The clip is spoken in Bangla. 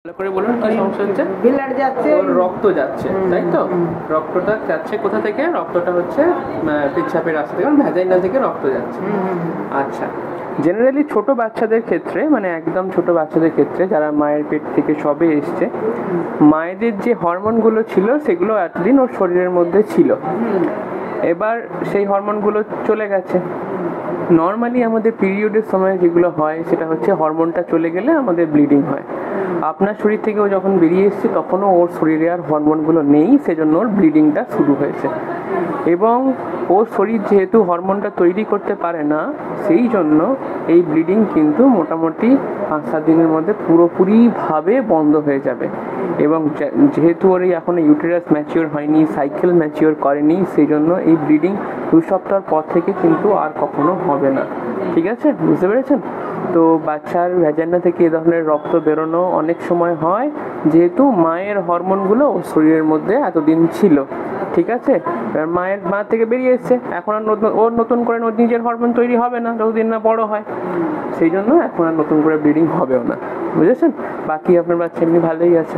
ভালো করে বলুন কি সমস্যা হচ্ছে? ব্লাড যাচ্ছে, ওর রক্ত যাচ্ছে, তাই তো? রক্তটা যাচ্ছে কোথা থেকে? রক্তটা হচ্ছে পেচ্ছাপের রাস্তা থেকে, ভ্যাজাইনা থেকে রক্ত যাচ্ছে। আচ্ছা, জেনারেলি ছোট বাচ্চাদের ক্ষেত্রে, মানে একদম ছোট বাচ্চাদের ক্ষেত্রে যারা মায়ের পেট থেকে সবে এসছে, মায়েদের যে হরমোনগুলো ছিল সেগুলো এতদিন ওর শরীরের মধ্যে ছিল। এবার সেই হরমোনগুলো চলে গেছে। নর্মালি আমাদের পিরিয়ডের সময় যেগুলো হয় সেটা হচ্ছে হরমোনটা চলে গেলে আমাদের ব্লিডিং হয়। আপনার শরীর থেকে ও যখন বেরিয়ে এসছে তখনও ওর শরীরে আর হরমোনগুলো নেই, সেজন্য ওর ব্লিডিংটা শুরু হয়েছে। এবং ওর শরীর যেহেতু হরমোনটা তৈরি করতে পারে না, সেই জন্য এই ব্লিডিং কিন্তু মোটামুটি 5-7 দিনের মধ্যে পুরোপুরিভাবে বন্ধ হয়ে যাবে। এবং যেহেতু ওর এখনো ইউটেরাস ম্যাচিওর হয়নি, সাইকেল ম্যাচিওর করেনি, সেই জন্য এই ব্লিডিং 2 সপ্তাহ পর থেকে কিন্তু আর কখনো হবে না। ঠিক আছে, বুঝতে পেরেছেন? তো বাচ্চার ভ্যাজাইনা থেকে এ ধরনের রক্ত বেরোনো অনেক সময় হয় যেহেতু মায়ের হরমোনগুলো ওর শরীরের মধ্যে এতদিন ছিল। ঠিক আছে, এবার মা থেকে বেরিয়ে এসছে, এখন আর ওর নতুন করে ওর নিজের হরমোন তৈরি হবে না যতদিন না বড় হয়। সেই জন্য এখন আর নতুন করে ব্লিডিং হবেও না। বুঝেছেন? বাকি আপনার বাচ্চা এমনি ভালোই আছে।